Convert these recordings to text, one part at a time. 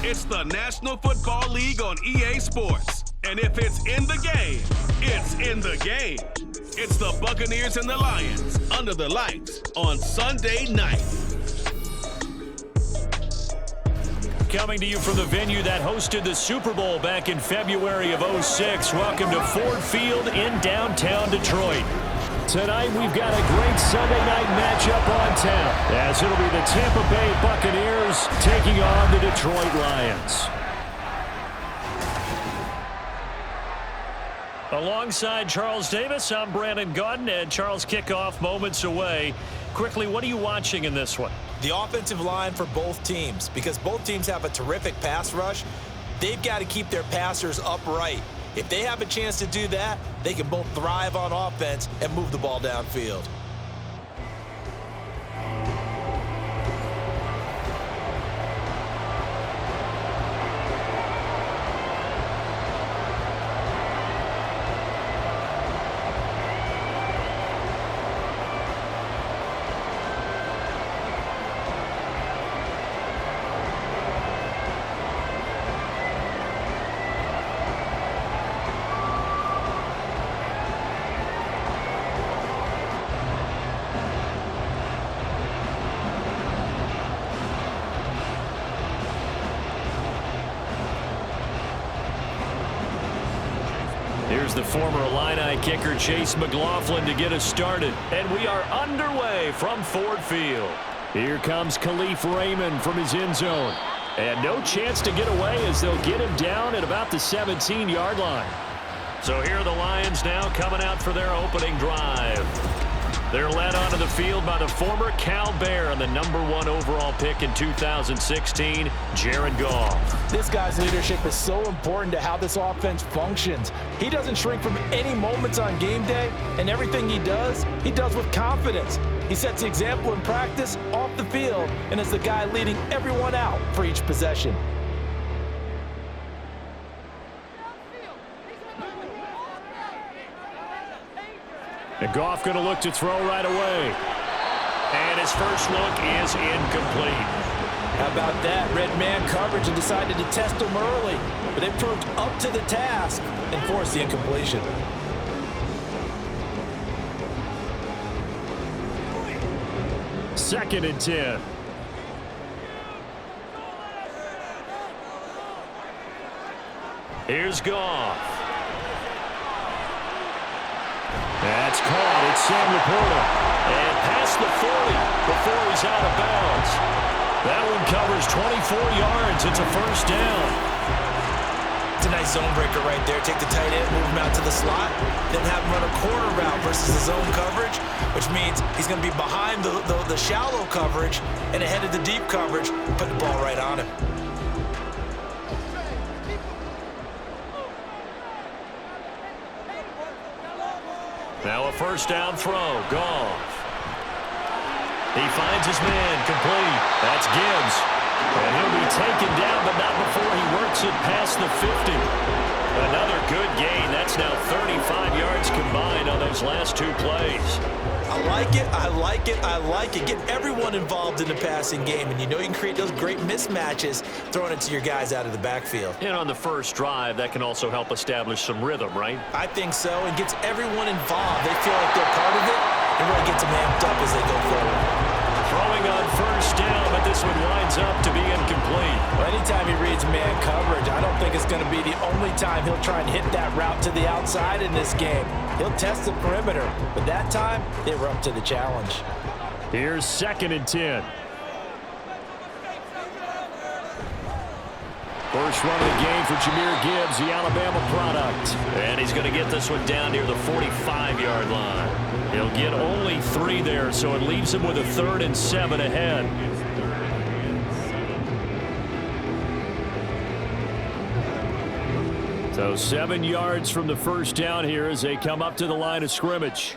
It's the National Football League on EA Sports. And if it's in the game, it's in the game. It's the Buccaneers and the Lions under the lights on Sunday night. Coming to you from the venue that hosted the Super Bowl back in February of '06. Welcome to Ford Field in downtown Detroit. Tonight we've got a great Sunday night matchup on tap, as it'll be the Tampa Bay Buccaneers taking on the Detroit Lions. Alongside Charles Davis, I'm Brandon Gaudin, and Charles, kickoff moments away. Quickly, what are you watching in this one? The offensive line for both teams, because both teams have a terrific pass rush. They've got to keep their passers upright. If they have a chance to do that, they can both thrive on offense and move the ball downfield. Here's the former Illini kicker Chase McLaughlin to get us started. And we are underway from Ford Field. Here comes Khalif Raymond from his end zone. And no chance to get away as they'll get him down at about the 17-yard line. So here are the Lions now coming out for their opening drive. They're led onto the field by the former Cal Bear and the #1 overall pick in 2016, Jared Goff. This guy's leadership is so important to how this offense functions. He doesn't shrink from any moments on game day, and everything he does with confidence. He sets the example in practice, off the field, and is the guy leading everyone out for each possession. And Goff going to look to throw right away. And his first look is incomplete. How about that? Red man coverage and decided to test him early. But they proved up to the task and forced the incompletion. Second and 10. Here's Goff. That's caught. It's Sam Laporta. And past the 40 before he's out of bounds. That one covers 24 yards. It's a first down. It's a nice zone breaker right there. Take the tight end, move him out to the slot, then have him run a corner route versus the zone coverage, which means he's going to be behind the shallow coverage and ahead of the deep coverage. Put the ball right on him. Now a first down throw. Goff. He finds his man. Complete. That's Gibbs. And he'll be taken down, but not before he works it past the 50. Another good gain. That's now 35 yards combined on those last two plays. I like it, I like it, I like it. Get everyone involved in the passing game, and you know you can create those great mismatches throwing it to your guys out of the backfield. And on the first drive, that can also help establish some rhythm, right? I think so, and gets everyone involved. They feel like they're part of it, and really gets them amped up as they go forward. Throwing on first down, but this one winds up to be incomplete. Well, anytime he reads man coverage, I don't think it's going to be the only time he'll try and hit that route to the outside in this game. He'll test the perimeter, but that time, they were up to the challenge. Here's second and 10. First run of the game for Jahmyr Gibbs, the Alabama product. And he's going to get this one down near the 45-yard line. He'll get only 3 there, so it leaves him with a 3rd and 7 ahead. So 7 yards from the first down here as they come up to the line of scrimmage.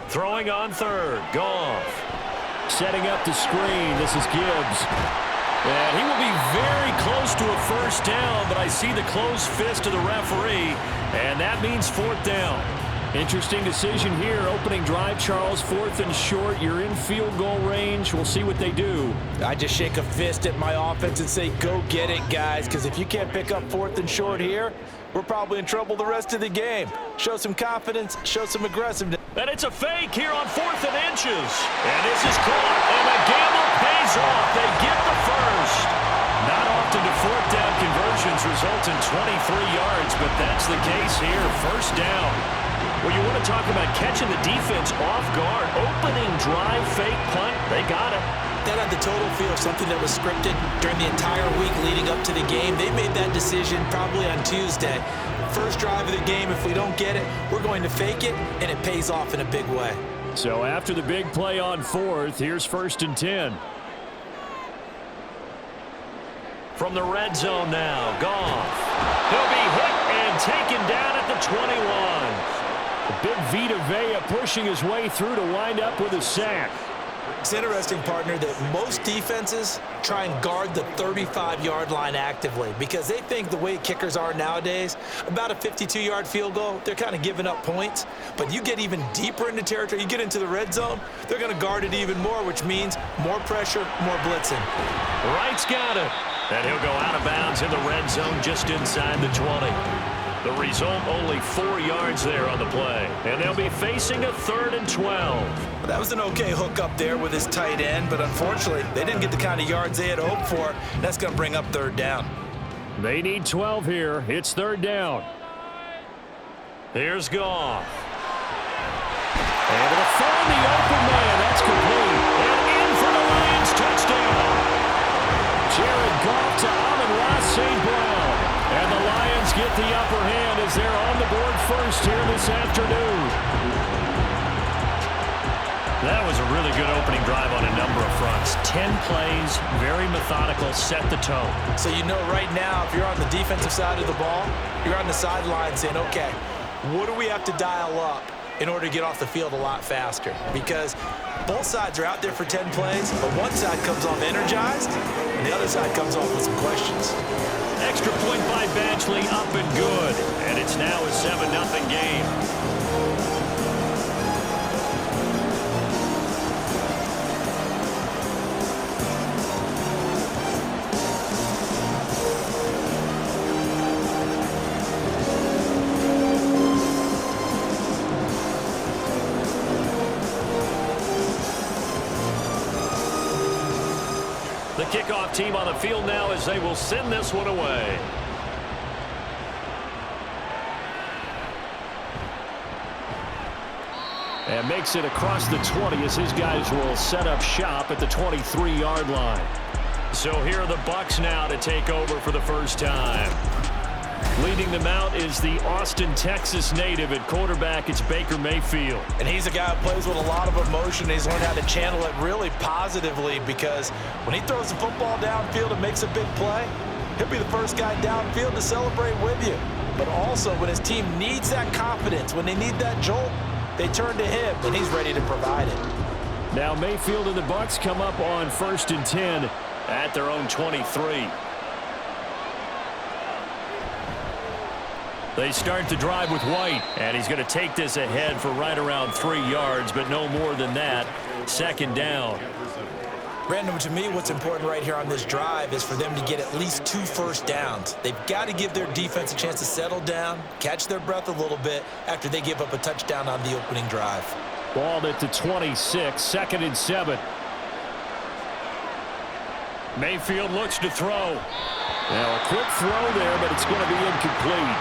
Throwing on third, Goff. Setting up the screen, this is Gibbs. And he will be very close to a first down, but I see the closed fist of the referee, and that means 4th down. Interesting decision here. Opening drive, Charles, 4th and short. You're in field goal range. We'll see what they do. I just shake a fist at my offense and say, go get it, guys, because if you can't pick up 4th and short here, we're probably in trouble the rest of the game. Show some confidence, show some aggressiveness. And it's a fake here on 4th and inches. And this is caught, and the gamble pays off. They get the first. Not often do 4th down conversions result in 23 yards, but that's the case here. First down. Well, you want to talk about catching the defense off guard. Opening drive, fake punt, they got it. That had the total feel of something that was scripted during the entire week leading up to the game. They made that decision probably on Tuesday. First drive of the game, if we don't get it, we're going to fake it, and it pays off in a big way. So after the big play on 4th, here's 1st and 10. From the red zone now, Goff. He'll be hit and taken down at the 21. Big Vita Vea pushing his way through to wind up with a sack. It's interesting, partner, that most defenses try and guard the 35-yard line actively because they think the way kickers are nowadays, about a 52-yard field goal, they're kind of giving up points. But you get even deeper into territory, you get into the red zone, they're going to guard it even more, which means more pressure, more blitzing. Wright's got it. And he'll go out of bounds in the red zone just inside the 20. The result, only 4 yards there on the play. And they'll be facing a 3rd and 12. Well, that was an okay hook up there with his tight end, but unfortunately, they didn't get the kind of yards they had hoped for. That's going to bring up 3rd down. They need 12 here. It's 3rd down. Here's Goff. Able to find the open man. That's complete. And in for the Lions touchdown. Jared Goff to Amon-Ra St. Brown. And the Lions get the upper hand as they're on the board first here this afternoon. That was a really good opening drive on a number of fronts. 10 plays, very methodical, set the tone. So you know right now, if you're on the defensive side of the ball, you're on the sideline saying, okay, what do we have to dial up in order to get off the field a lot faster? Because both sides are out there for 10 plays, but one side comes off energized, and the other side comes off with some questions. Extra point by Badgley, up and good. And it's now a 7-0 game. The kickoff team on the field now as they will send this one away. And makes it across the 20 as his guys will set up shop at the 23-yard line. So here are the Bucs now to take over for the first time. Leading them out is the Austin, Texas native. At quarterback, it's Baker Mayfield. And he's a guy who plays with a lot of emotion. He's learned how to channel it really positively because when he throws the football downfield and makes a big play, he'll be the first guy downfield to celebrate with you. But also, when his team needs that confidence, when they need that jolt, they turn to him, and he's ready to provide it. Now Mayfield and the Bucs come up on 1st and 10 at their own 23. They start the drive with White, and he's going to take this ahead for right around 3 yards, but no more than that. 2nd down. Brandon, to me, what's important right here on this drive is for them to get at least 2 first downs. They've got to give their defense a chance to settle down, catch their breath a little bit after they give up a touchdown on the opening drive. Ball at the 26, 2nd and 7. Mayfield looks to throw. Now a quick throw there, but it's going to be incomplete.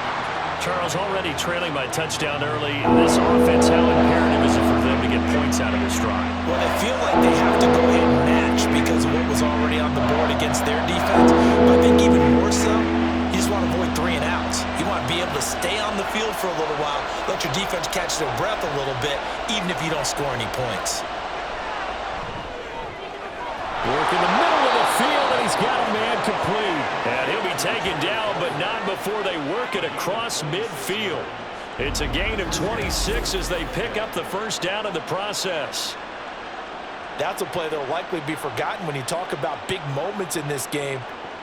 Charles, already trailing by touchdown early in this offense, how imperative is it for them to get points out of this drive? Well, they feel like they have to go ahead and match because of what was already on the board against their defense. But I think even more so, you just want to avoid 3 and outs. You want to be able to stay on the field for a little while, let your defense catch their breath a little bit, even if you don't score any points. Work in the middle of the field, and he's got a man complete. And he'll be taken down, but not before they work it across midfield. It's a gain of 26 as they pick up the first down in the process. That's a play that will likely be forgotten when you talk about big moments in this game.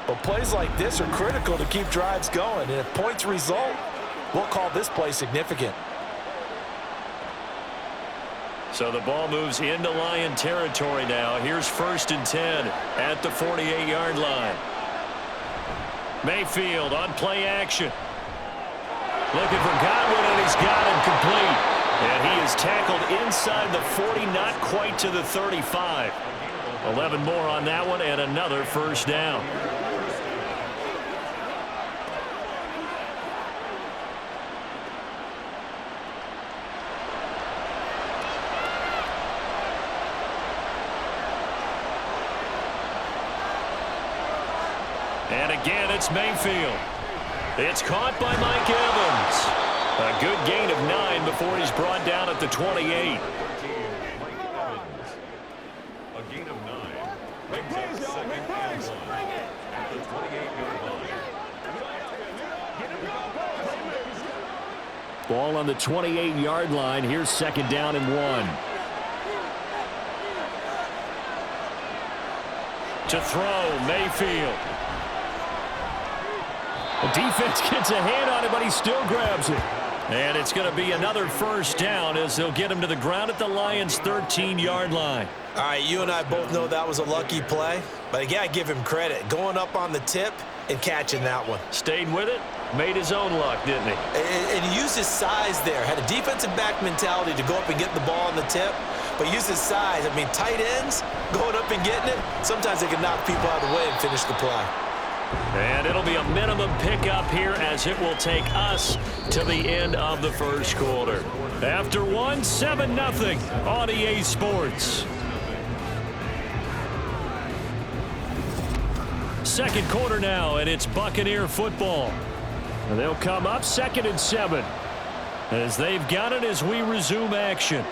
But plays like this are critical to keep drives going. And if points result, we'll call this play significant. So the ball moves into Lion territory now. Here's 1st and 10 at the 48-yard line. Mayfield on play action. Looking for Godwin, and he's got him complete. And he is tackled inside the 40, not quite to the 35. 11 more on that one, and another 1st down. And again, it's Mayfield. It's caught by Mike Evans. A good gain of 9 before he's brought down at the 28. A gain of 9. Brings up 2nd and 1 at the 28-yard line. Ball on the 28-yard line. Here's 2nd down and 1. To throw, Mayfield. The defense gets a hand on it, but he still grabs it. And it's going to be another 1st down as they'll get him to the ground at the Lions' 13-yard line. All right, you and I both know that was a lucky play, but again, I give him credit. Going up on the tip and catching that one. Stayed with it, made his own luck, didn't he? And he used his size there. Had a defensive back mentality to go up and get the ball on the tip, but used his size. I mean, tight ends going up and getting it, sometimes they can knock people out of the way and finish the play. And it'll be a minimum pickup here as it will take us to the end of the 1st quarter. After 7-0 on EA Sports. 2nd quarter now, and it's Buccaneer football. And they'll come up 2nd and 7 as they've got it as we resume action.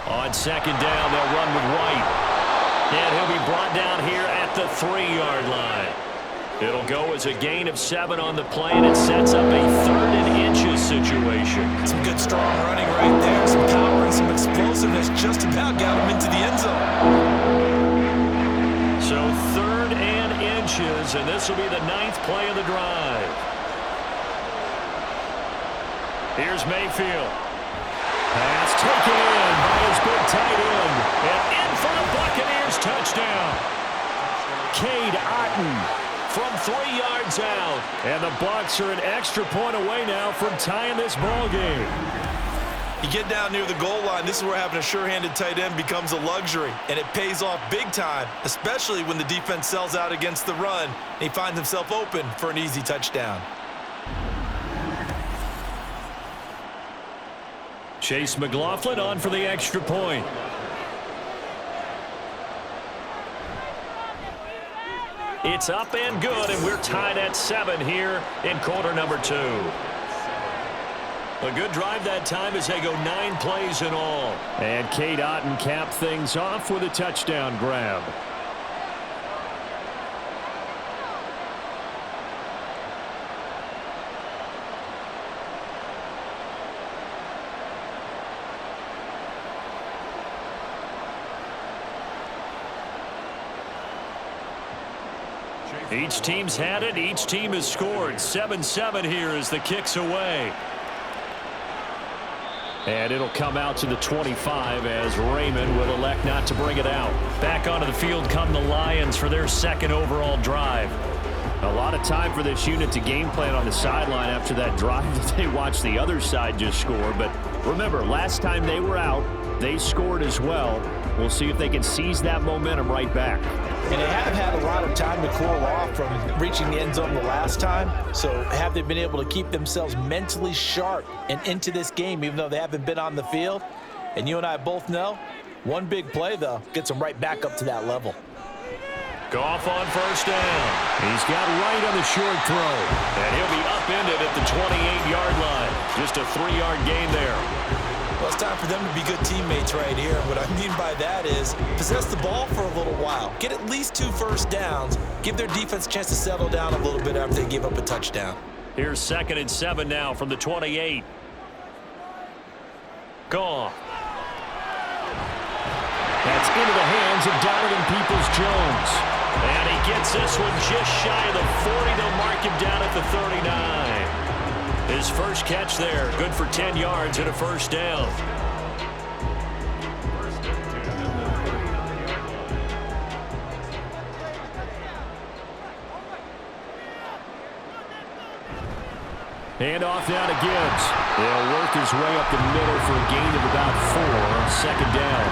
On 2nd down, they'll run with White. And he'll be brought down here at the 3-yard line. It'll go as a gain of 7 on the play, and it sets up a 3rd and inches situation. Some good strong running right there. Some power and some explosiveness just about got him into the end zone. So 3rd and inches, and this will be the 9th play of the drive. Here's Mayfield. Pass taken in by his big tight end. And in for the Buccaneers touchdown. Cade Otton from 3 yards out. And the Bucs are an extra point away now from tying this ball game. You get down near the goal line, this is where having a sure-handed tight end becomes a luxury. And it pays off big time, especially when the defense sells out against the run. And he finds himself open for an easy touchdown. Chase McLaughlin on for the extra point. It's up and good, and we're tied at 7 here in quarter number 2. A good drive that time as they go 9 plays in all. And Cade Otton capped things off with a touchdown grab. Each team's had it. Each team has scored. 7-7 here as the kick's away. And it'll come out to the 25 as Raymond will elect not to bring it out. Back onto the field come the Lions for their 2nd overall drive. A lot of time for this unit to game plan on the sideline after that drive that they watched the other side just score. But remember, last time they were out, they scored as well. We'll see if they can seize that momentum right back. And they haven't had a lot of time to cool off from reaching the end zone the last time. So have they been able to keep themselves mentally sharp and into this game, even though they haven't been on the field? And you and I both know, one big play, though, gets them right back up to that level. Goff on 1st down. He's got Wright on the short throw. And he'll be upended at the 28-yard line. Just a 3-yard gain there. Well, it's time for them to be good teammates right here. What I mean by that is possess the ball for a little while. Get at least 2 first downs. Give their defense a chance to settle down a little bit after they give up a touchdown. Here's 2nd and 7 now from the 28. Goff. That's into the hands of Donovan Peoples-Jones. And he gets this one just shy of the 40. They'll mark him down at the 39. His first catch there, good for 10 yards and a 1st down. Handoff now to Gibbs. He'll work his way up the middle for a gain of about 4 on second down.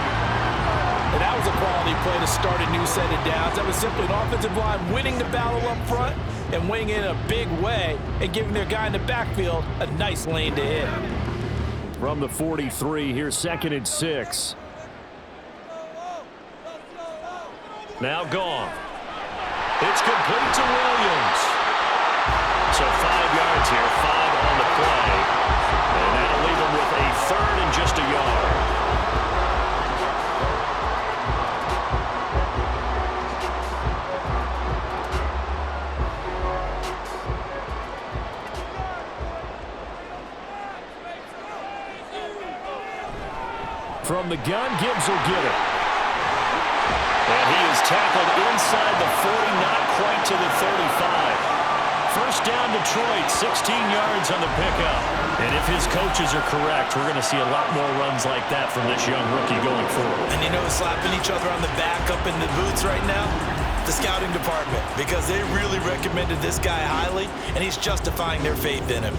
And that was a quality play to start a new set of downs. That was simply an offensive line winning the battle up front and winning it in a big way and giving their guy in the backfield a nice lane to hit. From the 43, here's 2nd and 6. Now gone. It's complete to Williams. So 5 yards here, 5 on the play. And that'll leave him with a 3rd and just a yard. From the gun, Gibbs will get it. And he is tackled inside the 40, not quite to the 35. First down, Detroit, 16 yards on the pickup. And if his coaches are correct, we're going to see a lot more runs like that from this young rookie going forward. And you know who's slapping each other on the back up in the boots right now? The scouting department, because they really recommended this guy highly, and he's justifying their faith in him.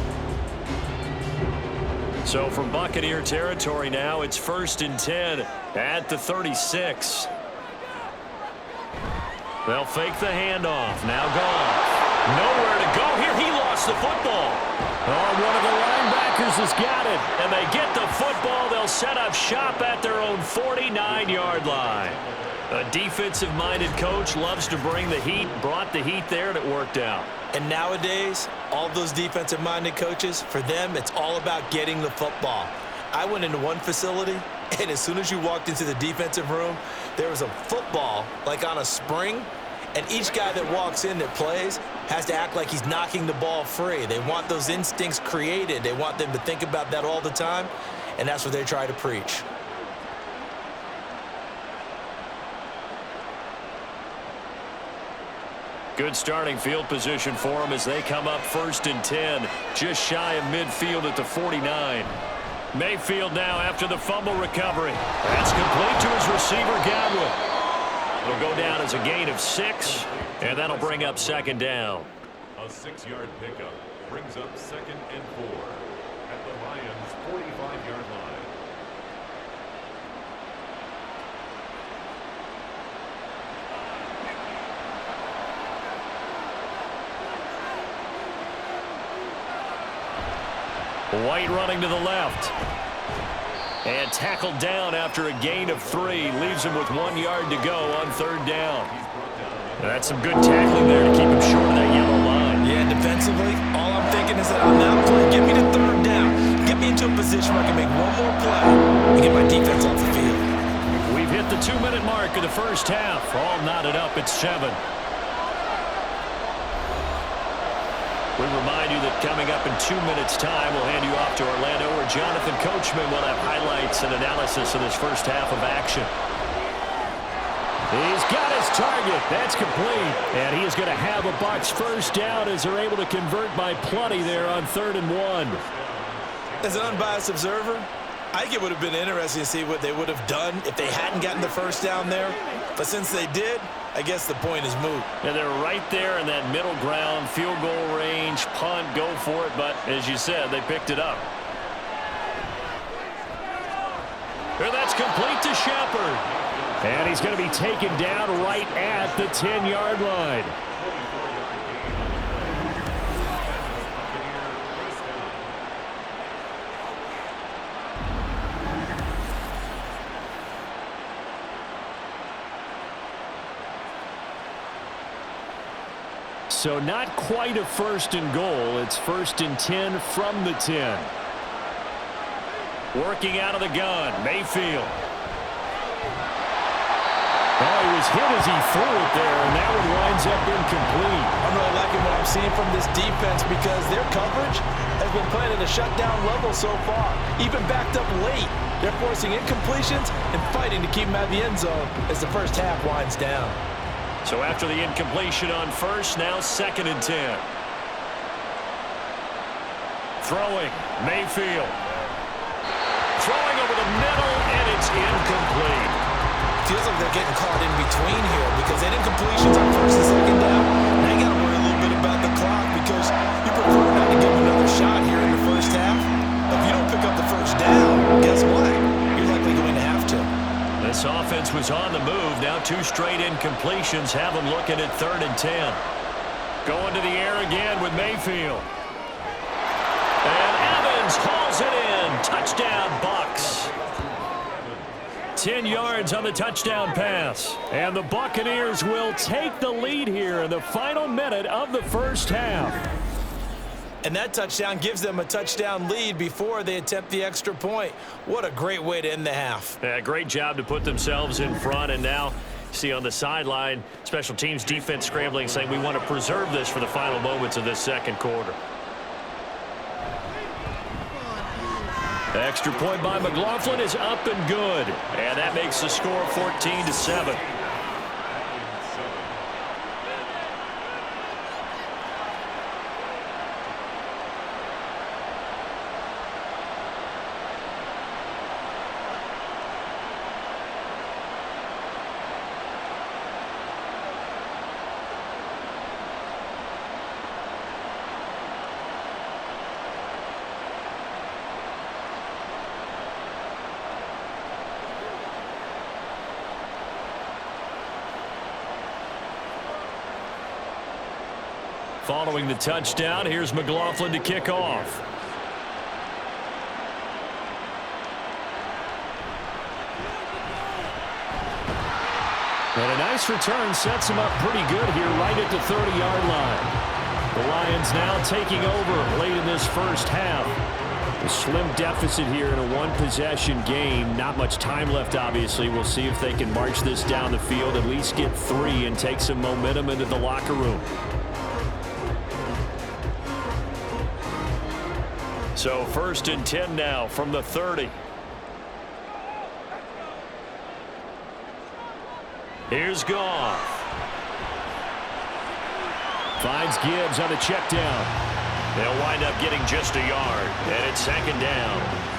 So from Buccaneer territory now, it's 1st and 10 at the 36. They'll fake the handoff. Now gone. Nowhere to go here. He lost the football. Oh, one of the linebackers has got it. And they get the football. They'll set up shop at their own 49-yard line. A defensive-minded coach loves to bring the heat, brought the heat there, and it worked out. And nowadays, all those defensive-minded coaches, for them, it's all about getting the football. I went into one facility, and as soon as you walked into the defensive room, there was a football, like on a spring, and each guy that walks in that plays has to act like he's knocking the ball free. They want those instincts created. They want them to think about that all the time, and that's what they try to preach. Good starting field position for them as they come up 1st and 10, just shy of midfield at the 49. Mayfield now after the fumble recovery. That's complete to his receiver, Godwin. It'll go down as a gain of 6, and that'll bring up 2nd down. A 6-yard pickup brings up 2nd and 4 at the Lions' 45-yard line. White running to the left. And tackled down after a gain of 3. Leaves him with 1 yard to go on 3rd down. That's some good tackling there to keep him short of that yellow line. Yeah, defensively, all I'm thinking is that on that play, get me to 3rd down. Get me into a position where I can make one more play and get my defense off the field. We've hit the 2-minute mark of the first half. All knotted up at 7. We remind you that coming up in 2 minutes' time, we'll hand you off to Orlando, where Jonathan Coachman will have highlights and analysis of this first half of action. He's got his target. That's complete. And he is going to have a Bucs first down as they're able to convert by plenty there on 3rd and 1. As an unbiased observer, I think it would have been interesting to see what they would have done if they hadn't gotten the first down there. But since they did, I guess the point is moot. And they're right there in that middle ground, field goal range, punt, go for it. But as you said, they picked it up. And that's complete to Shepard. And he's going to be taken down right at the 10-yard line. So not quite a 1st and goal. It's 1st and 10 from the 10. Working out of the gun, Mayfield. Oh, he was hit as he threw it there, and that one winds up incomplete. I'm really liking what I'm seeing from this defense because their coverage has been playing at a shutdown level so far. Even backed up late, they're forcing incompletions and fighting to keep them out of the end zone as the first half winds down. So after the incompletion on 1st, now 2nd and 10. Throwing, Mayfield. Throwing over the middle, and it's incomplete. Feels like they're getting caught in between here because they did completions on 1st and 2nd down. Now you got to worry a little bit about the clock because you prefer not to give them another shot was on the move. Now 2 straight incompletions have him looking at 3rd and 10. Going to the air again with Mayfield. And Evans hauls it in. Touchdown, Bucs. 10 yards on the touchdown pass. And the Buccaneers will take the lead here in the final minute of the first half. And that touchdown gives them a touchdown lead before they attempt the extra point. What a great way to end the half. Yeah, great job to put themselves in front. And now, see on the sideline, special teams defense scrambling, saying we want to preserve this for the final moments of this second quarter. Extra point by McLaughlin is up and good. And that makes the score 14-7. Following the touchdown, here's McLaughlin to kick off. And a nice return sets him up pretty good here right at the 30-yard line. The Lions now taking over late in this first half. A slim deficit here in a one-possession game. Not much time left, obviously. We'll see if they can march this down the field, at least get 3 and take some momentum into the locker room. So 1st and 10 now from the 30. Here's Goff. Finds Gibbs on the check down. They'll wind up getting just a yard, and it's 2nd down.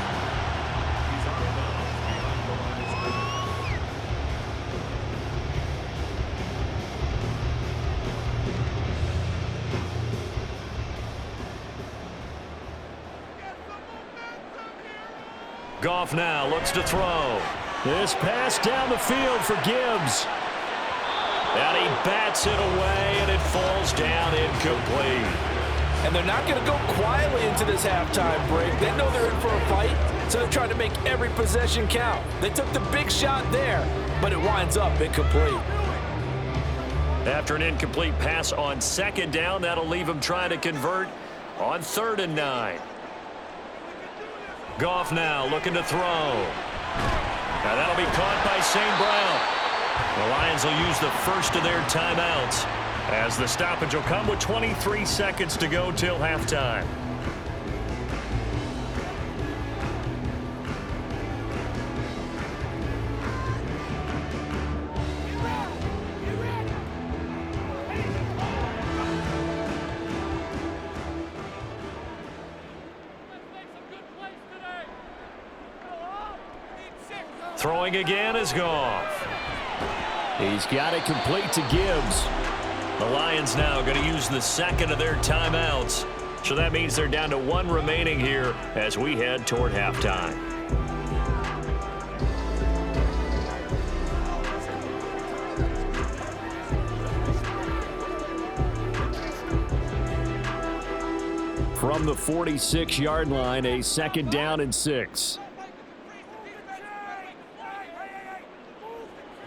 Goff now looks to throw. This pass down the field for Gibbs. And he bats it away, and it falls down incomplete. And they're not going to go quietly into this halftime break. They know they're in for a fight, so they're trying to make every possession count. They took the big shot there, but it winds up incomplete. After an incomplete pass on 2nd down, that'll leave him trying to convert on 3rd and 9. Goff now looking to throw. Now that'll be caught by St. Brown. The Lions will use the first of their timeouts as the stoppage will come with 23 seconds to go till halftime. Throwing again is Goff. He's got it complete to Gibbs. The Lions now going to use the second of their timeouts. So that means they're down to 1 remaining here as we head toward halftime. From the 46-yard line, a 2nd down and 6.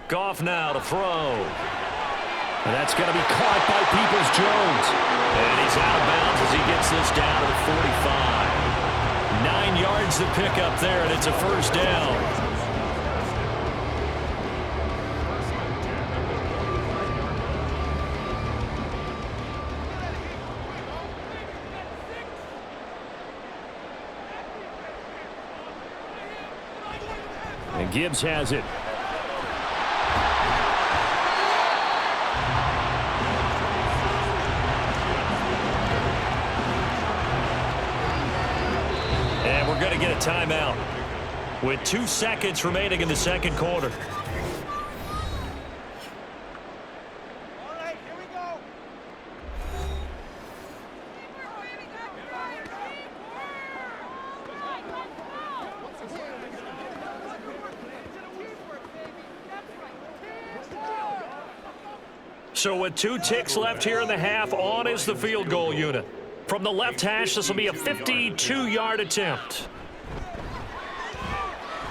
Goff now to throw. And that's going to be caught by Peoples-Jones. And he's out of bounds as he gets this down to the 45. 9 yards to pick up there, and it's a 1st down. And Gibbs has it. And we're going to get a timeout with 2 seconds remaining in the second quarter. So with 2 ticks left here in the half, on is the field goal unit. From the left hash, this will be a 52-yard attempt.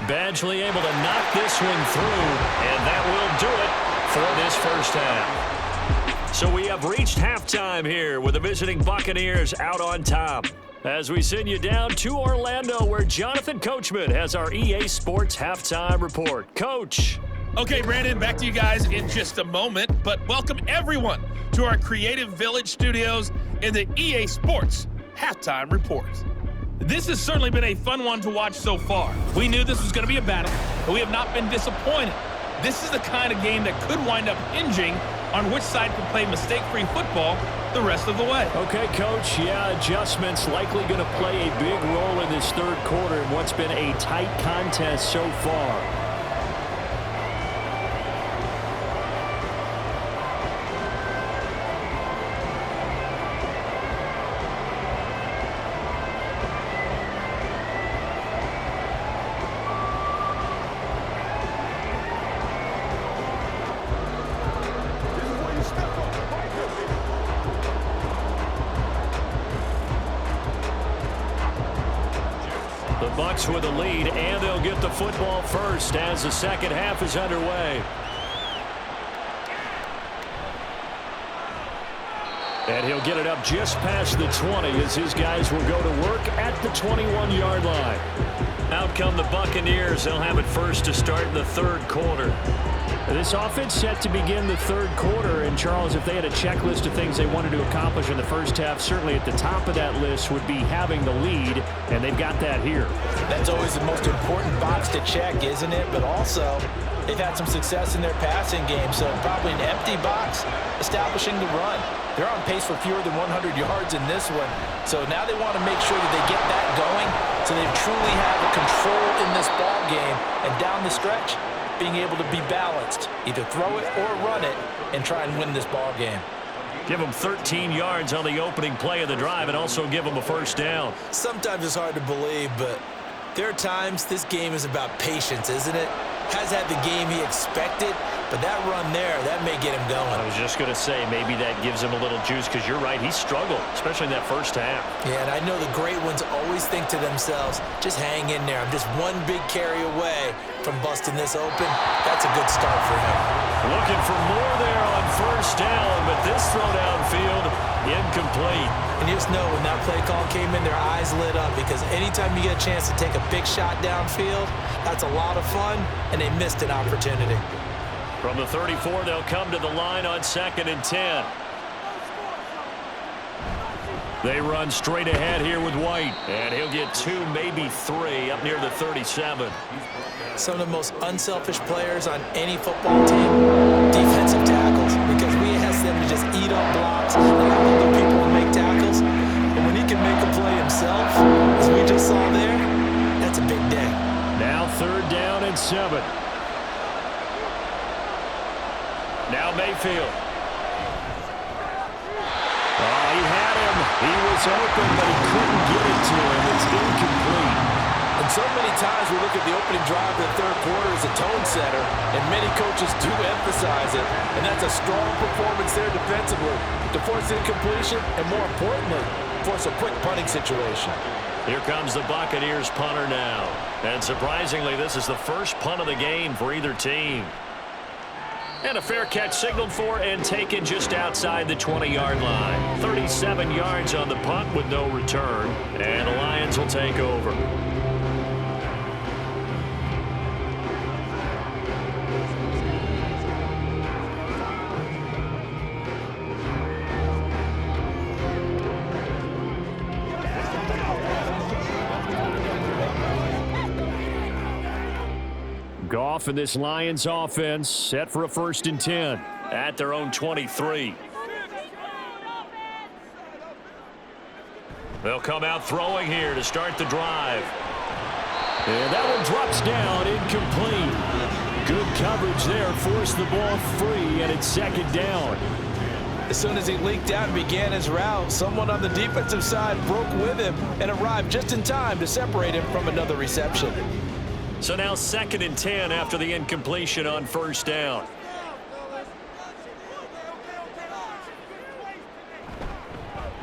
Badgley able to knock this one through, and that will do it for this first half. So we have reached halftime here with the visiting Buccaneers out on top. As we send you down to Orlando, where Jonathan Coachman has our EA Sports halftime report. Coach. Okay, Brandon, back to you guys in just a moment, but welcome everyone to our Creative Village studios in the EA Sports halftime report. This has certainly been a fun one to watch so far. We knew this was going to be a battle, but we have not been disappointed. This is the kind of game that could wind up hinging on which side can play mistake-free football the rest of the way. Okay, Coach, adjustments likely going to play a big role in this third quarter in what's been a tight contest so far. Bucks with a lead, and they'll get the football first as the second half is underway. And he'll get it up just past the 20 as his guys will go to work at the 21-yard line. Out come the Buccaneers. They'll have it first to start in the third quarter. This offense set to begin the third quarter, and Charles, if they had a checklist of things they wanted to accomplish in the first half, certainly at the top of that list would be having the lead, and they've got that here. That's always the most important box to check, isn't it? But also, they've had some success in their passing game, so probably an empty box establishing the run. They're on pace for fewer than 100 yards in this one, so now they want to make sure that they get that going so they truly have a control in this ball game, and down the stretch, being able to be balanced, either throw it or run it, and try and win this ball game. Give them 13 yards on the opening play of the drive and also give them a first down. Sometimes it's hard to believe, but there are times this game is about patience, isn't it? Has had the game he expected, but that run there, that may get him going. I was just going to say, maybe that gives him a little juice, because you're right, he struggled, especially in that first half. Yeah, and I know the great ones always think to themselves, just hang in there. I'm just one big carry away from busting this open. That's a good start for him. Looking for more there on first down, but this throw downfield, incomplete. And you just know when that play call came in, their eyes lit up, because anytime you get a chance to take a big shot downfield, that's a lot of fun, and they missed an opportunity. From the 34, they'll come to the line on 2nd and 10. They run straight ahead here with White, and he'll get 2, maybe 3, up near the 37. Some of the most unselfish players on any football team, defensive tackles, because we ask them to just eat up blocks and allow other people to make tackles. And when he can make a play himself, as we just saw there, that's a big day. Now 3rd down and 7. Now Mayfield. He had him. He was open, but he couldn't get it to him. It's incomplete. And so many times we look at the opening drive of the third quarter as a tone setter, and many coaches do emphasize it, and that's a strong performance there defensively to force incompletion and, more importantly, force a quick punting situation. Here comes the Buccaneers punter now. And surprisingly, this is the first punt of the game for either team. And a fair catch signaled for and taken just outside the 20-yard line. 37 yards on the punt with no return. And the Lions will take over. Goff and this Lions offense set for a 1st and 10 at their own 23. They'll come out throwing here to start the drive. And that one drops down, incomplete. Good coverage there, forced the ball free, and it's 2nd down. As soon as he leaked out and began his route, someone on the defensive side broke with him and arrived just in time to separate him from another reception. So now 2nd and 10 after the incompletion on 1st down.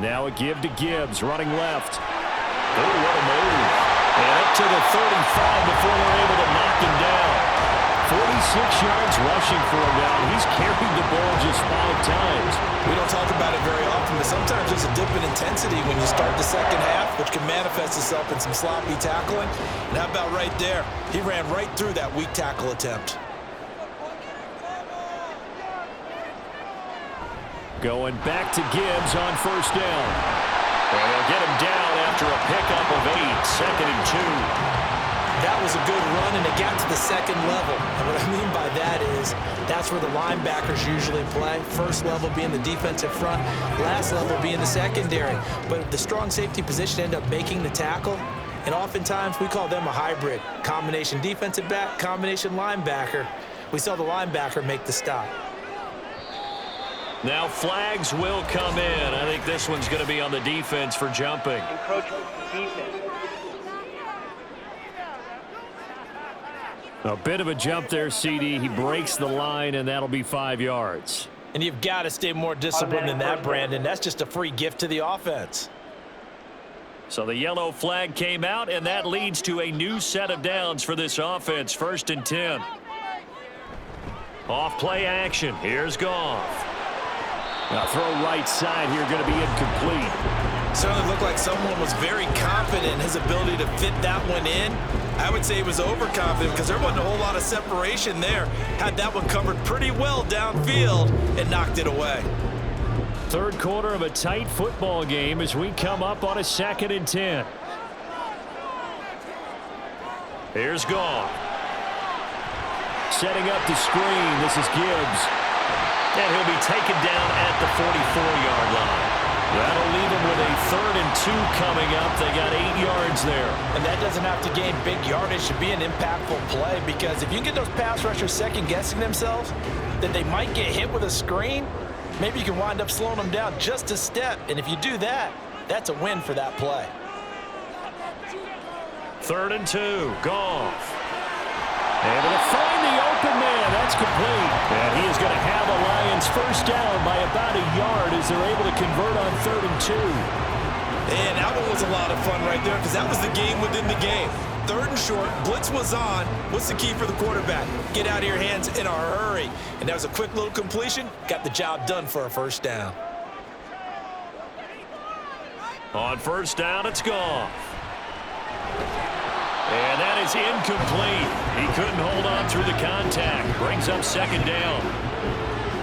Now a give to Gibbs, running left. Oh, what a move. And up to the 35 before they're able to knock him down. 46 yards rushing for him now. He's carried the ball just 5 times. We don't talk about it very often, but sometimes there's a dip in intensity when you start the second half, which can manifest itself in some sloppy tackling. And how about right there? He ran right through that weak tackle attempt. Going back to Gibbs on first down. And they'll get him down after a pickup of 8, 2nd and 2. That was a good run, and it got to the second level. And what I mean by that is that's where the linebackers usually play. First level being the defensive front, last level being the secondary. But the strong safety position ended up making the tackle, and oftentimes we call them a hybrid. Combination defensive back, combination linebacker. We saw the linebacker make the stop. Now flags will come in. I think this one's going to be on the defense for jumping. Encroachment defense. A bit of a jump there, CD. He breaks the line, and that'll be 5 yards. And you've got to stay more disciplined than that, Brandon. That's just a free gift to the offense. So the yellow flag came out, and that leads to a new set of downs for this offense. 1st and 10. Off play action. Here's Goff. Now throw right side here, going to be incomplete. Certainly looked like someone was very confident in his ability to fit that one in. I would say he was overconfident because there wasn't a whole lot of separation there. Had that one covered pretty well downfield and knocked it away. Third quarter of a tight football game as we come up on a 2nd and 10. Here's Goff. Setting up the screen. This is Gibbs. And he'll be taken down at the 44-yard line. That'll leave him with a 3rd and 2 coming up. They got 8 yards there. And that doesn't have to gain big yardage to be an impactful play, because if you can get those pass rushers second-guessing themselves, then they might get hit with a screen. Maybe you can wind up slowing them down just a step. And if you do that, that's a win for that play. 3rd and 2. Goff. Able to find the open man. That's complete. And he is going to have a Lions first down by about a yard as they're able to convert on 3rd and 2. And that one was a lot of fun right there because that was the game within the game. 3rd and short, blitz was on. What's the key for the quarterback? Get out of your hands in a hurry. And that was a quick little completion. Got the job done for a first down. On first down, it's Goff. And that is incomplete. He couldn't hold on through the contact. Brings up 2nd down.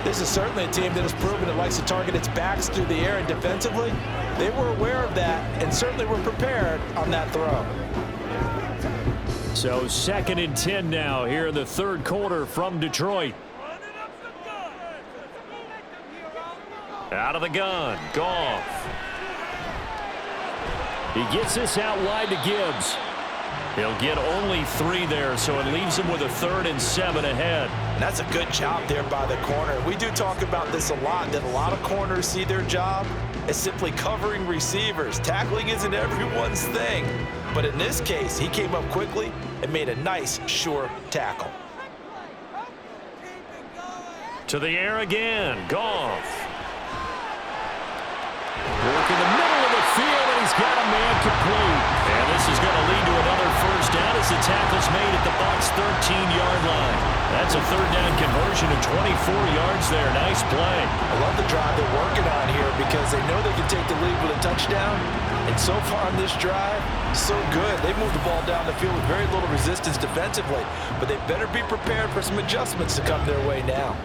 This is certainly a team that has proven it likes to target its backs through the air, and defensively, they were aware of that and certainly were prepared on that throw. So 2nd and 10 now here in the 3rd quarter from Detroit. Out of the gun, Goff. He gets this out wide to Gibbs. He'll get only 3 there, so it leaves him with a 3rd and 7 ahead. And that's a good job there by the corner. We do talk about this a lot, that a lot of corners see their job as simply covering receivers. Tackling isn't everyone's thing. But in this case, he came up quickly and made a nice, sure tackle. To the air again, Goff. Work in the middle of the field, and he's got a man complete. And this is going to lead to another first down as the tackle's made at the Bucs' 13-yard line. That's a 3rd down conversion of 24 yards there. Nice play. I love the drive they're working on here because they know they can take the lead with a touchdown. And so far on this drive, so good. They moved the ball down the field with very little resistance defensively. But they better be prepared for some adjustments to come their way now.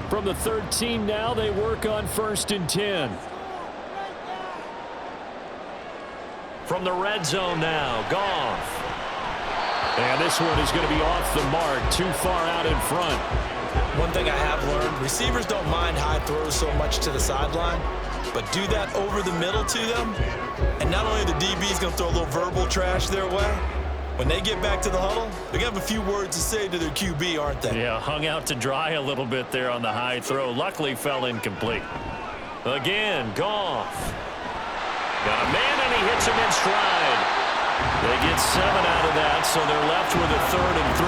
From the 13 now, they work on 1st and 10. From the red zone now, Goff. And this one is going to be off the mark, too far out in front. One thing I have learned, receivers don't mind high throws so much to the sideline, but do that over the middle to them, and not only the DB's going to throw a little verbal trash their way, when they get back to the huddle, they're going to have a few words to say to their QB, aren't they? Yeah, hung out to dry a little bit there on the high throw. Luckily fell incomplete. Again, Goff. Got a man, and he hits him in stride. They get 7 out of that, so they're left with a 3rd and 3.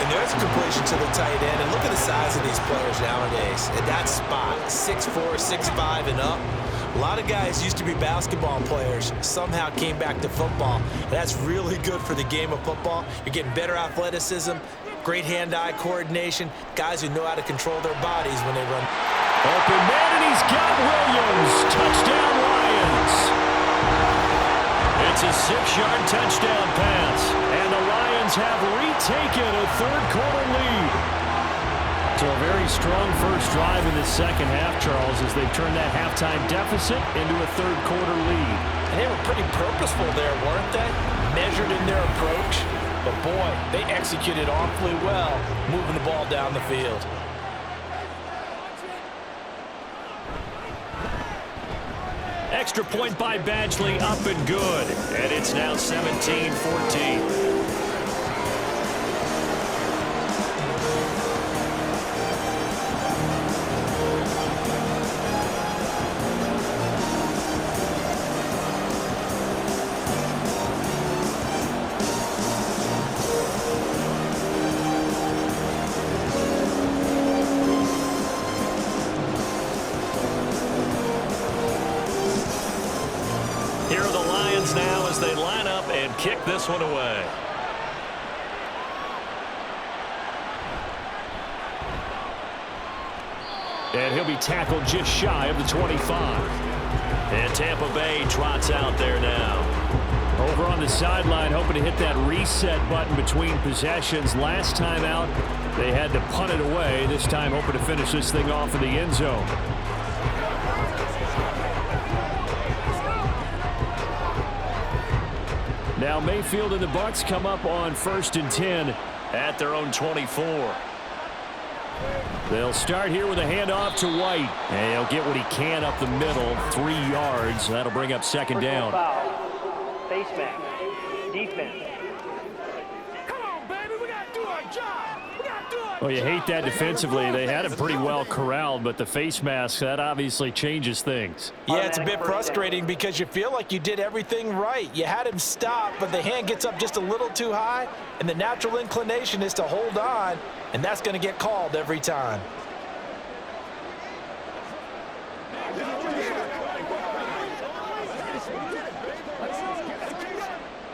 And there's a completion to the tight end. And look at the size of these players nowadays. At that spot, 6'4", 6'5", and up. A lot of guys used to be basketball players, somehow came back to football. And that's really good for the game of football. You're getting better athleticism, great hand-eye coordination, guys who know how to control their bodies when they run. Open man, and he's got Williams. Touchdown, Lions. It's a 6-yard touchdown pass, and the Lions have retaken a third-quarter lead. So a very strong first drive in the second half, Charles, as they've turned that halftime deficit into a third-quarter lead. And they were pretty purposeful there, weren't they? Measured in their approach. But, boy, they executed awfully well, moving the ball down the field. Extra point by Badgley, up and good. And it's now 17-14. Here are the Lions now as they line up and kick this one away. And he'll be tackled just shy of the 25. And Tampa Bay trots out there now. Over on the sideline, hoping to hit that reset button between possessions. Last time out, they had to punt it away. This time, hoping to finish this thing off in the end zone. Now Mayfield and the Bucs come up on 1st and 10 at their own 24. They'll start here with a handoff to White. And he'll get what he can up the middle, 3 yards. That'll bring up second down. Face mask. Defense. Come on, baby, we got to do our job. Well, you hate that defensively. They had him pretty well corralled, but the face mask, that obviously changes things. Yeah, it's a bit frustrating because you feel like you did everything right. You had him stop, but the hand gets up just a little too high, and the natural inclination is to hold on, and that's going to get called every time.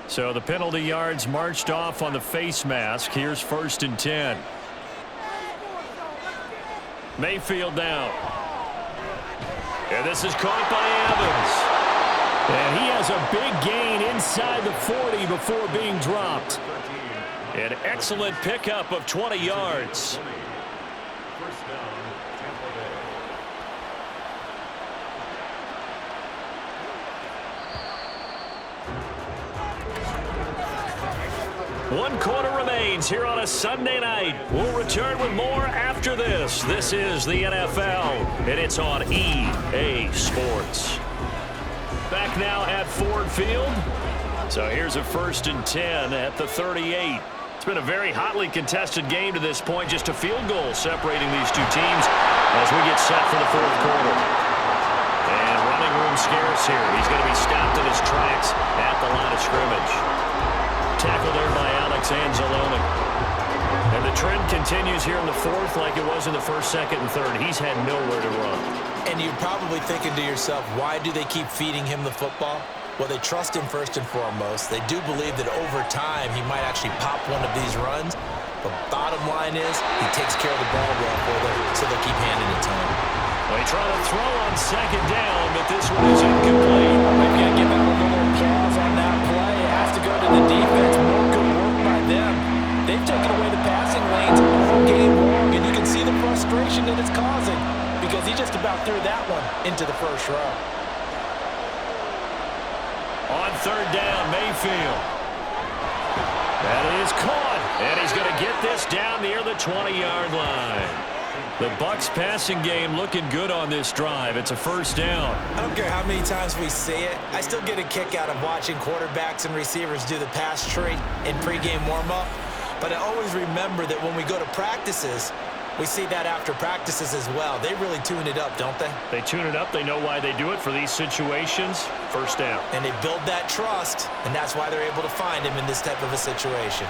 So the penalty yards marched off on the face mask. Here's 1st and 10. Mayfield down. And this is caught by Evans. And he has a big gain inside the 40 before being dropped. An excellent pickup of 20 yards. First down, Tampa Bay. One quarter remains here on a Sunday night. We'll return with more after this. This is the NFL, and it's on EA Sports. Back now at Ford Field. So here's a 1st and 10 at the 38. It's been a very hotly contested game to this point. Just a field goal separating these two teams as we get set for the 4th quarter. And running room scarce here. He's going to be stopped in his tracks at the line of scrimmage. Tackle there by Alex Anzalone. And the trend continues here in the 4th like it was in the 1st, 2nd, and 3rd. He's had nowhere to run. And you're probably thinking to yourself, why do they keep feeding him the football? Well, they trust him first and foremost. They do believe that over time he might actually pop one of these runs. But bottom line is he takes care of the ball well for them, so they'll keep handing it to him. Well, they try to throw on 2nd down, but this one is incomplete. Maybe I give out a little applause on that play. It has to go to the defense. More good work by them. They've taken away the passing lanes all game long, and you can see the frustration that it's causing because he just about threw that one into the first row. On 3rd down, Mayfield. That is caught, and he's going to get this down near the 20-yard line. The Bucs passing game looking good on this drive. It's a 1st down. I don't care how many times we see it. I still get a kick out of watching quarterbacks and receivers do the pass tree in pregame warm-up. But I always remember that when we go to practices, we see that after practices as well. They really tune it up, don't they? They tune it up. They know why they do it for these situations. 1st down. And they build that trust, and that's why they're able to find him in this type of a situation.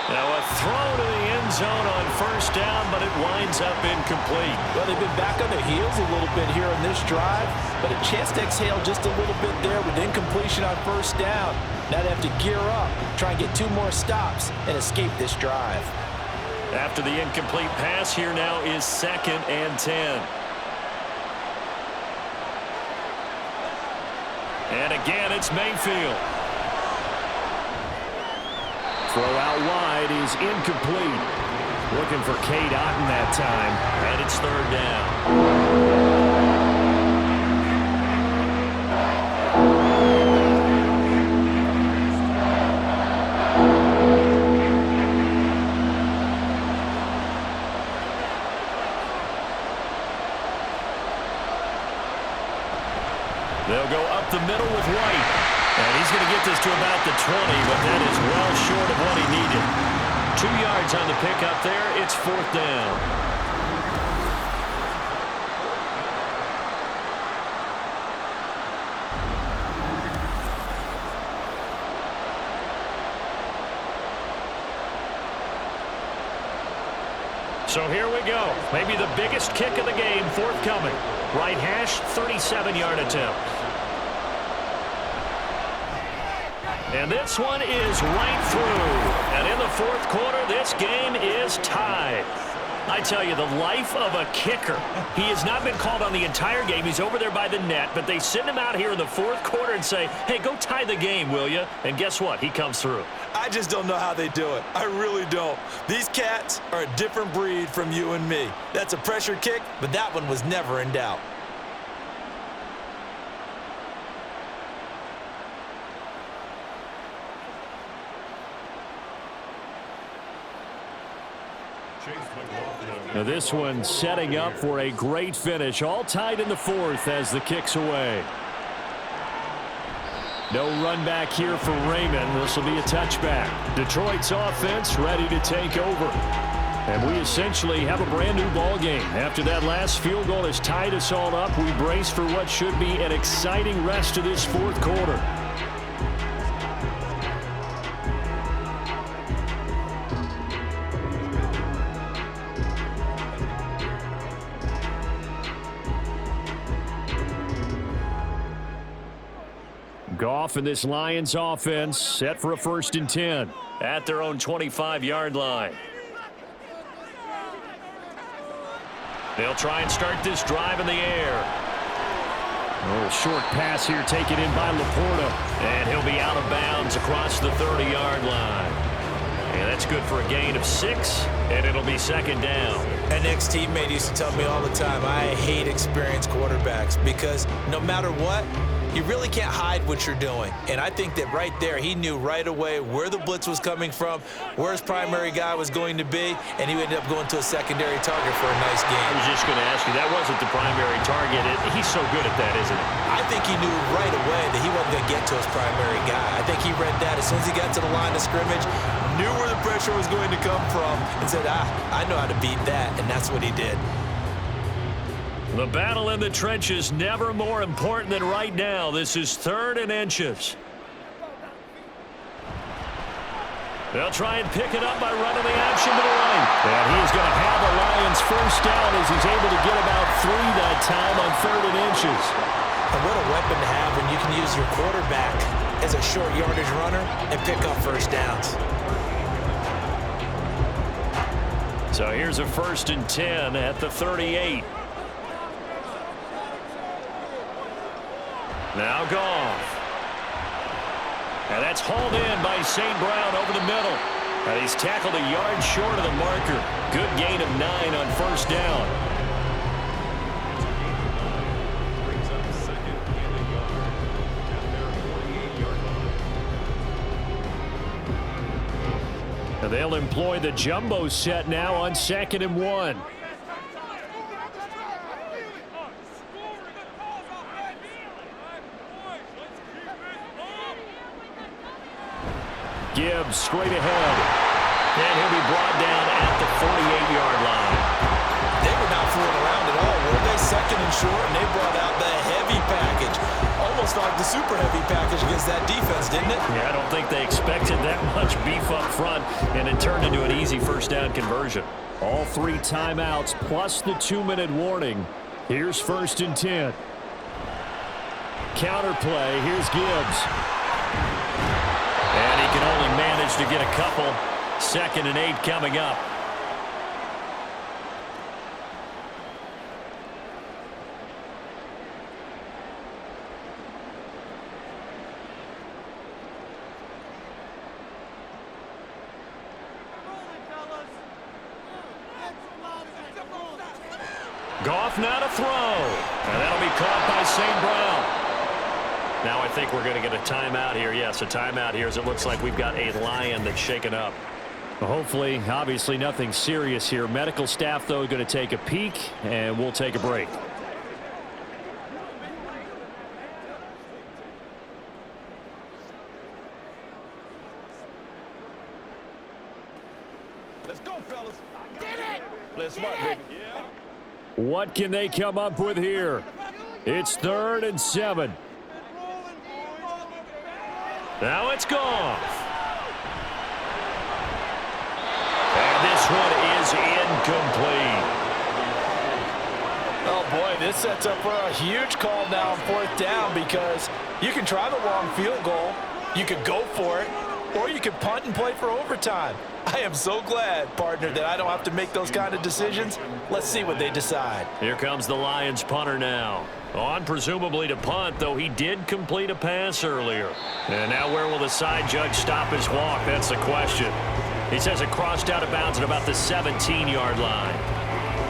Now a throw to the end zone on first down, but it winds up incomplete. Well, they've been back on their heels a little bit here in this drive, but a chance to exhale just a little bit there with incompletion on first down. Now they have to gear up, try and get 2 more stops, and escape this drive. After the incomplete pass, here now is 2nd and 10. And again, it's Mayfield. Throw out wide is incomplete. Looking for Cade Otton that time, and it's 3rd down. They'll go up the middle with White. And he's going to get this to about the 20, but that is well short of what he needed. 2 yards on the pickup there. It's 4th down. So here we go. Maybe the biggest kick of the game forthcoming. Right hash, 37-yard attempt. And this one is right through. And in the 4th quarter, this game is tied. I tell you, the life of a kicker. He has not been called on the entire game. He's over there by the net, but they send him out here in the 4th quarter and say, hey, go tie the game, will you? And guess what? He comes through. I just don't know how they do it. I really don't. These cats are a different breed from you and me. That's a pressure kick, but that one was never in doubt. Now this one setting up for a great finish. All tied in the 4th as the kick's away. No run back here for Raymond. This will be a touchback. Detroit's offense ready to take over. And we essentially have a brand new ball game. After that last field goal has tied us all up, we brace for what should be an exciting rest of this 4th quarter. Goff and this Lions offense set for a 1st and 10 at their own 25-yard line. They'll try and start this drive in the air. A little short pass here taken in by Laporta, and he'll be out of bounds across the 30-yard line. And that's good for a gain of 6, and it'll be 2nd down. An ex-teammate used to tell me all the time, I hate experienced quarterbacks because no matter what, you really can't hide what you're doing. And I think that right there, he knew right away where the blitz was coming from, where his primary guy was going to be, and he ended up going to a secondary target for a nice game. I was just going to ask you, that wasn't the primary target. He's so good at that, isn't he? I think he knew right away that he wasn't going to get to his primary guy. I think he read that as soon as he got to the line of scrimmage, knew where the pressure was going to come from, and said, I know how to beat that, and that's what he did. The battle in the trenches never more important than right now. This is 3rd and inches. They'll try and pick it up by running the action to the right. And he's going to have the Lions 1st down as he's able to get about 3 that time on 3rd and inches. And what a weapon to have when you can use your quarterback as a short yardage runner and pick up 1st downs. So here's a 1st and 10 at the 38. Now Goff. And that's hauled in by St. Brown over the middle. And he's tackled a yard short of the marker. Good gain of 9 on 1st down. Brings up 2nd and a yard at their 48-yard line. And they'll employ the jumbo set now on 2nd and 1. Gibbs straight ahead. And he'll be brought down at the 48-yard line. They were not fooling around at all, were they? 2nd and short, and they brought out the heavy package. Almost like the super heavy package against that defense Lions, didn't it? Yeah, I don't think they expected that much beef up front, and it turned into an easy first down conversion. All 3 timeouts plus the 2-minute warning. Here's 1st and 10. Counter play. Here's Gibbs. And he can only manage to get a couple. 2nd and 8 coming up. Goff now to throw. And that'll be caught by St. Brown. Now I think we're going to get a timeout here. Yes, a timeout here as it looks like we've got a Lion that's shaken up. Well, hopefully, obviously nothing serious here. Medical staff, though, going to take a peek, and we'll take a break. Let's go, fellas. Get it! Let's smart, baby. What can they come up with here? It's 3rd and 7. Now it's Goff. And this one is incomplete. Oh, boy, this sets up for a huge call now on 4th down because you can try the long field goal, you could go for it, or you could punt and play for overtime. I am so glad, partner, that I don't have to make those kind of decisions. Let's see what they decide. Here comes the Lions punter now. On presumably to punt, though he did complete a pass earlier. And now where will the side judge stop his walk? That's the question. He says it crossed out of bounds at about the 17-yard line.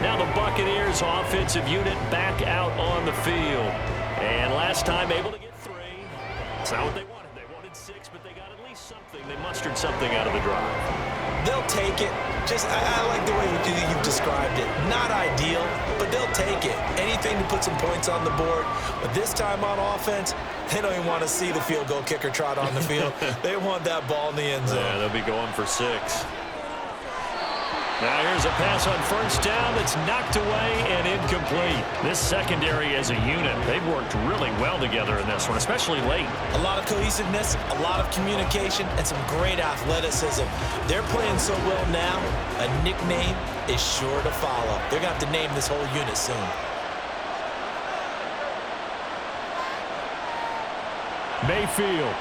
Now the Buccaneers offensive unit back out on the field. And last time able to get 3. It's not what they wanted. They wanted 6, but they got at least something. They mustered something out of the drive. They'll take it. I like the way you've described it. Not ideal, but they'll take it. Anything to put some points on the board. But this time on offense, they don't even want to see the field goal kicker trot on the field. They want that ball in the end zone. Yeah, they'll be going for 6. Now here's a pass on 1st down that's knocked away and incomplete. This secondary as a unit, they've worked really well together in this one, especially late. A lot of cohesiveness, a lot of communication, and some great athleticism. They're playing so well now, a nickname is sure to follow. They're going to have to name this whole unit soon. Mayfield.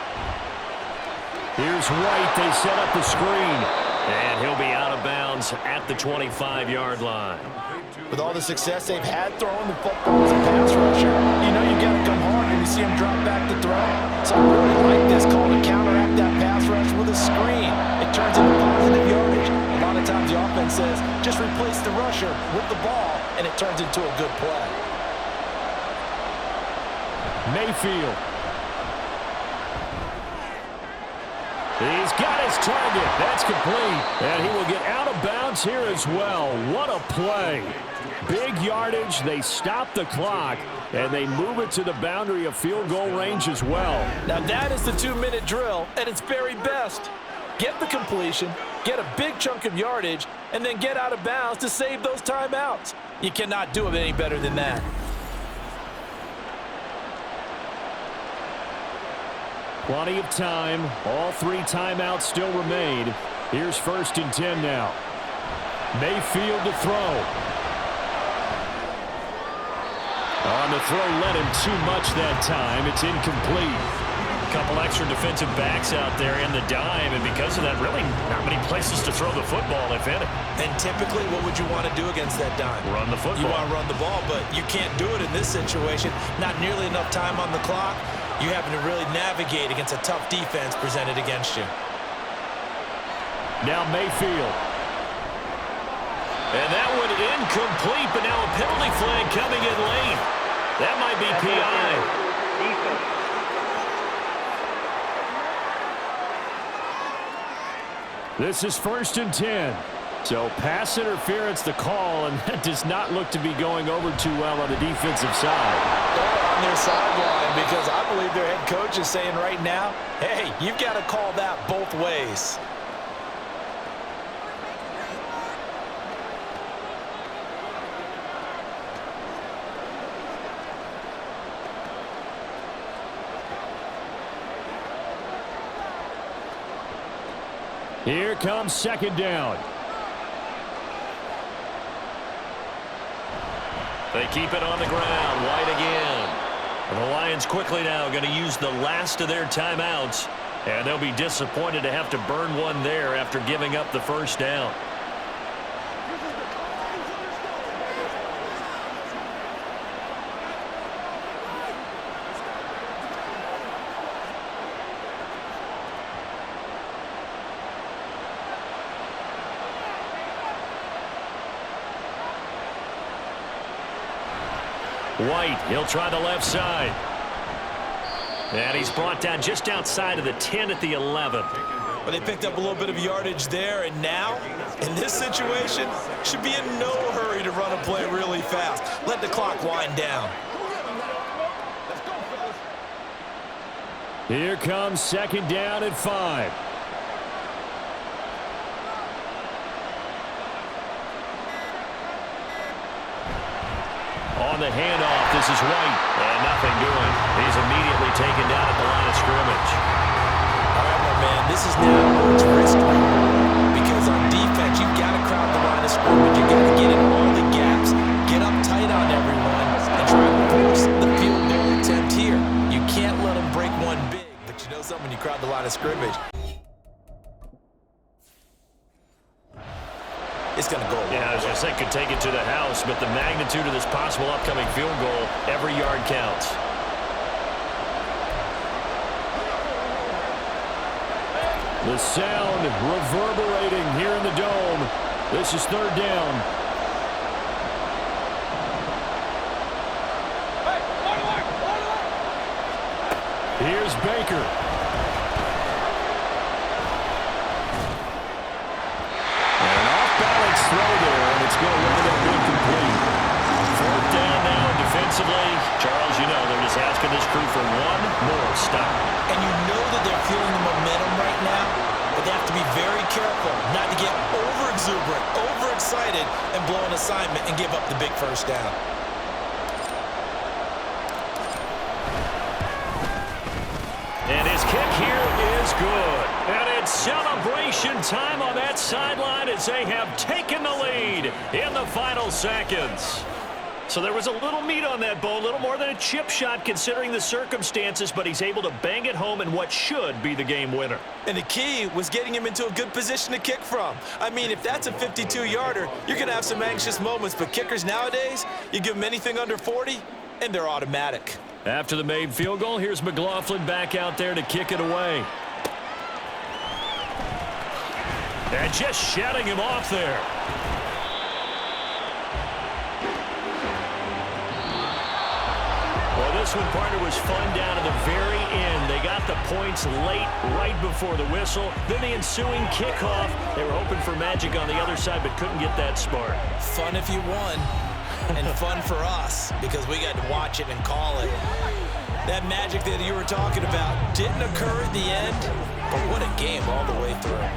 Here's White. They set up the screen. And he'll be out of bounds at the 25-yard line. With all the success they've had throwing the football as a pass rusher, you know you got to come hard when you see him drop back to throw. So I really like this call to counteract that pass rush with a screen. It turns into positive yardage. A lot of times the offense says, just replace the rusher with the ball, and it turns into a good play. Mayfield. He's got his target. That's complete. And he will get out of bounds here as well. What a play. Big yardage. They stop the clock, and they move it to the boundary of field goal range as well. Now that is the 2-minute drill at its very best. Get the completion, get a big chunk of yardage, and then get out of bounds to save those timeouts. You cannot do it any better than that. Plenty of time. All 3 timeouts still remain. Here's 1st and 10 now. Mayfield to throw. On the throw, led him too much that time. It's incomplete. A couple extra defensive backs out there in the dime, and because of that, really not many places to throw the football, if any. And typically, what would you want to do against that dime? Run the football. You want to run the ball, but you can't do it in this situation. Not nearly enough time on the clock. You having to really navigate against a tough defense presented against you. Now Mayfield. And that one incomplete, but now a penalty flag coming in late. That might be PI. This is 1st and 10. So pass interference the call, and that does not look to be going over too well on the defensive side. They're on their sideline because I believe their head coach is saying right now, hey, you've got to call that both ways. Here comes second down. They keep it on the ground. White again. And the Lions quickly now going to use the last of their timeouts. And they'll be disappointed to have to burn one there after giving up the first down. White, he'll try the left side. And he's brought down just outside of the 10 at the 11. Well, they picked up a little bit of yardage there, and now, in this situation, should be in no hurry to run a play really fast. Let the clock wind down. Here comes second down at 5. On the handoff, this is White. And nothing doing. He's immediately taken down at the line of scrimmage. All right, my man, this is now where it's risky. Because on defense, you've got to crowd the line of scrimmage. You've got to get in all the gaps, get up tight on everyone, and try to force the field goal attempt here. You can't let them break one big. But you know something, when you crowd the line of scrimmage, it's going to go. Yeah, I was going to say, could take it to the house, but the magnitude of this possible upcoming field goal, every yard counts. The sound reverberating here in the dome. This is third down. Here's Baker. Throw there, and it's going to wind up being complete. Fourth down now defensively. Charles, you know, they're just asking this crew for one more stop. And you know that they're feeling the momentum right now, but they have to be very careful not to get over-exuberant, overexcited, and blow an assignment and give up the big first down. And his kick here is good. And it's celebration time on that sideline as they have taken the lead in the final seconds. So there was a little meat on that bone, a little more than a chip shot considering the circumstances, but he's able to bang it home in what should be the game winner. And the key was getting him into a good position to kick from. I mean, if that's a 52-yarder, you're going to have some anxious moments, but kickers nowadays, you give them anything under 40, and they're automatic. After the made field goal, here's McLaughlin back out there to kick it away. And just shutting him off there. Well, this one, partner, was fun down to the very end. They got the points late, right before the whistle. Then the ensuing kickoff. They were hoping for magic on the other side, but couldn't get that spark. Fun if you won. And fun for us because we got to watch it and call it. That magic that you were talking about didn't occur at the end, but what a game all the way through.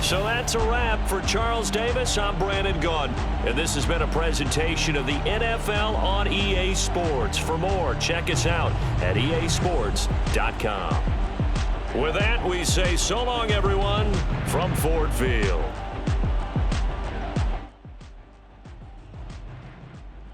So that's a wrap for Charles Davis. I'm Brandon Gaudin, and this has been a presentation of the NFL on EA Sports. For more, check us out at easports.com. With that, we say so long, everyone, from Ford Field.